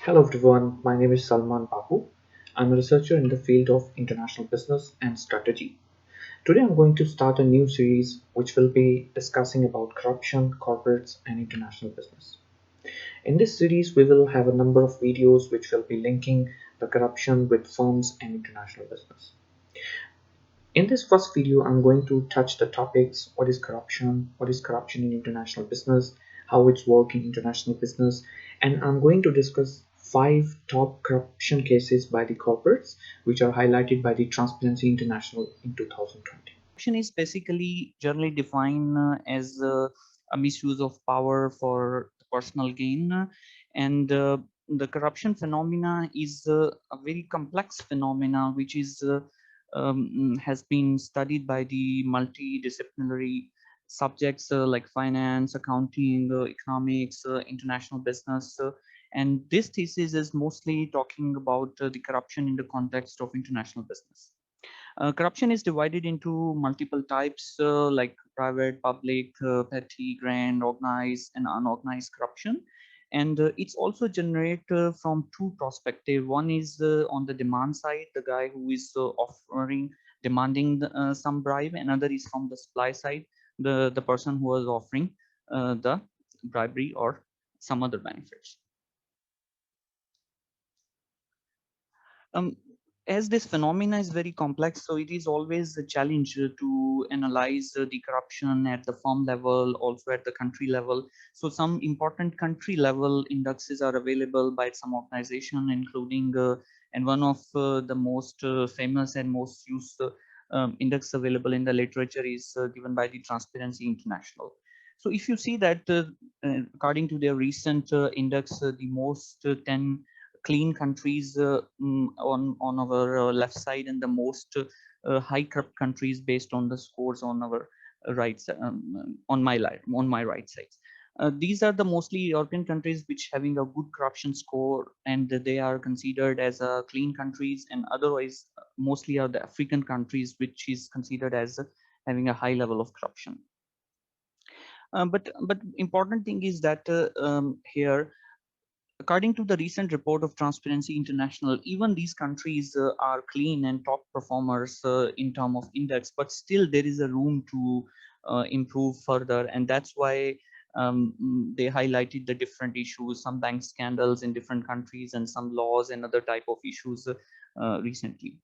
Hello everyone, my name is Salman Babu. I'm a researcher in the field of international business and strategy. Today I'm going to start a new series which will be discussing about corruption, corporates and international business. In this series we will have a number of videos which will be linking the corruption with firms and international business. In this first video, I'm going to touch the topics: what is corruption in international business, how it's work in international business, and I'm going to discuss 5 top corruption cases by the corporates which are highlighted by the Transparency International in 2020. Corruption is basically generally defined as a misuse of power for personal gain, and the corruption phenomena is a very complex phenomena which is has been studied by the multidisciplinary subjects like finance, accounting, economics, international business. And this thesis is mostly talking about the corruption in the context of international business. Corruption is divided into multiple types like private, public, petty, grand, organized, and unorganized corruption. And it's also generated from two perspectives. One is on the demand side, the guy who is demanding some bribe. Another is from the supply side, the person who is offering the bribery or some other benefits. Um, as this phenomena is very complex, so it is always a challenge to analyze the corruption at the firm level, also at the country level. So some important country level indexes are available by some organization, including and one of the most famous and most used index available in the literature is given by the Transparency International. So if you see that according to their recent index, the most 10 clean countries on our left side, and the most high corrupt countries based on the scores on our on my right side. These are the mostly European countries which having a good corruption score, and they are considered as clean countries, and otherwise mostly are the African countries which is considered as having a high level of corruption. But important thing is that here, according to the recent report of Transparency International, even these countries are clean and top performers in terms of index, but still there is a room to improve further, and that's why they highlighted the different issues, some bank scandals in different countries, and some laws and other type of issues recently.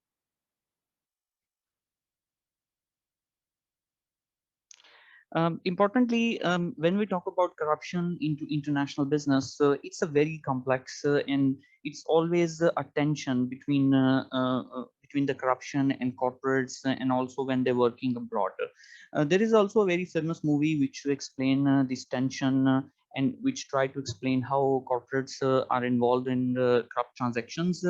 Importantly, when we talk about corruption into international business, it's a very complex and it's always a tension between the corruption and corporates, and also when they're working abroad. There is also a very famous movie which explain this tension and which try to explain how corporates are involved in corrupt transactions.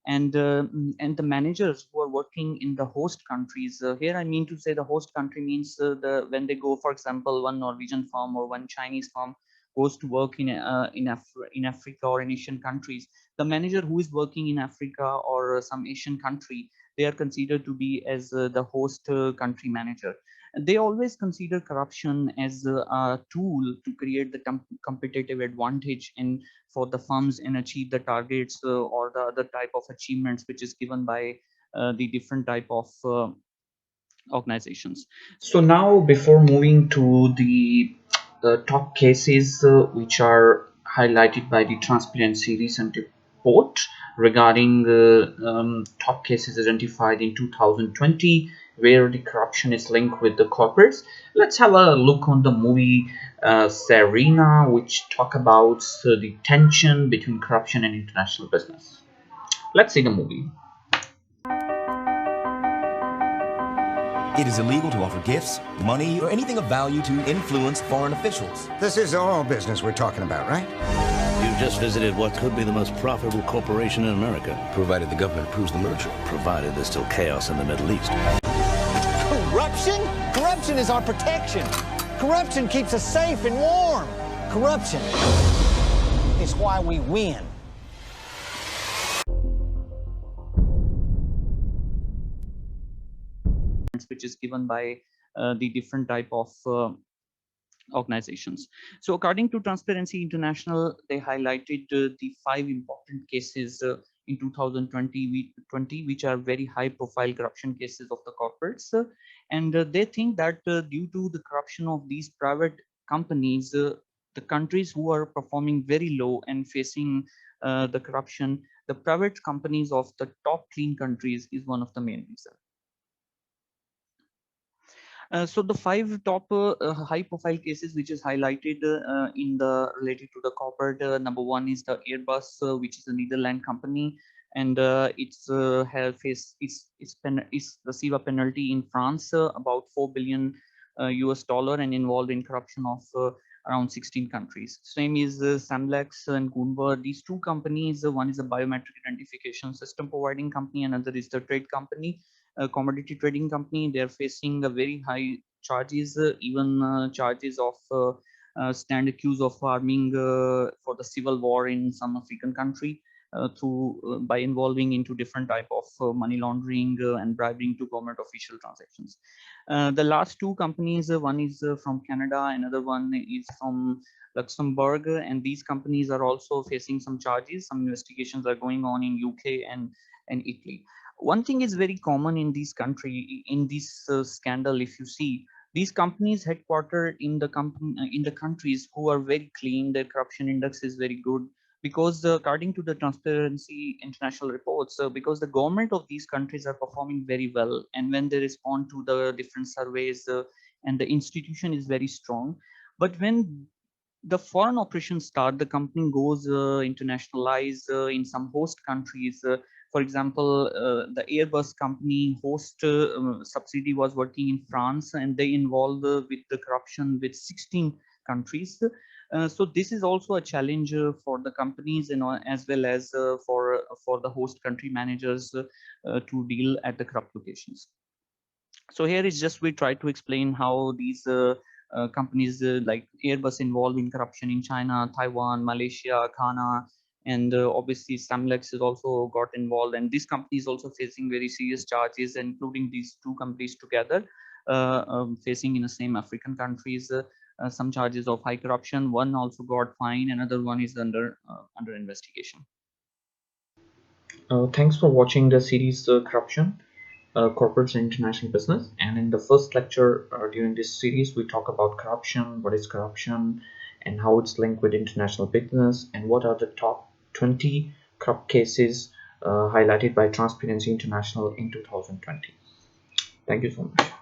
And the managers who are working in the host countries, here I mean to say the host country means the when they go, for example, one Norwegian firm or one Chinese firm goes to work in Africa or in Asian countries, the manager who is working in Africa or some Asian country, they are considered to be as the host country manager. They always consider corruption as a tool to create the competitive advantage in for the firms and achieve the targets or the other type of achievements which is given by the different type of organizations. So now, before moving to the top cases which are highlighted by the Transparency recent report regarding top cases identified in 2020 where the corruption is linked with the corporates, let's have a look on the movie Serena, which talk about the tension between corruption and international business. Let's see the movie. It is illegal to offer gifts, money, or anything of value to influence foreign officials. This is oil business we're talking about, right? You've just visited what could be the most profitable corporation in America. Provided the government approves the merger. Provided there's still chaos in the Middle East. Corruption? Corruption is our protection. Corruption keeps us safe and warm. Corruption is why we win. Which is given by the different type of organizations. So according to Transparency International, they highlighted the 5 important cases in 2020, which are very high profile corruption cases of the corporates. And they think that due to the corruption of these private companies, the countries who are performing very low and facing the corruption, the private companies of the top clean countries is one of the main reasons. So the 5 top high-profile cases which is highlighted in the related to the corporate, number one is the Airbus, which is a Netherlands company, and have faced is receive a penalty in France about 4 billion US dollar and involved in corruption of around 16 countries. Same is Samlex and Gunvor. These two companies, one is a biometric identification system providing company, another is the trade company, a commodity trading company. They're facing a very high charges, even charges of stand accused of arming for the civil war in some African country through by involving into different type of money laundering and bribing to government official transactions. The last two companies, one is from Canada, another one is from Luxembourg, and these companies are also facing some charges. Some investigations are going on in UK and Italy. One thing is very common in this country, in this scandal, if you see, these companies headquartered in the company in the countries who are very clean, their corruption index is very good, because according to the Transparency International reports, because the government of these countries are performing very well, and when they respond to the different surveys, and the institution is very strong. But when the foreign operations start, the company goes internationalize in some host countries. For example, the Airbus company host subsidiary was working in France, and they involved with the corruption with 16 countries. So this is also a challenge for the companies, as well as for the host country managers to deal at the corrupt locations. So here is just we try to explain how these companies like Airbus involved in corruption in China, Taiwan, Malaysia, Ghana, and obviously Samlex is also got involved, and this company is also facing very serious charges, including these two companies together, facing in the same African countries some charges of high corruption. One also got fined, another one is under investigation. Thanks for watching the series Corruption, Corporates and International Business. And in the first lecture during this series, we talk about corruption, what is corruption, and how it's linked with international business, and what are the top 20 corrupt cases highlighted by Transparency International in 2020. Thank you so much.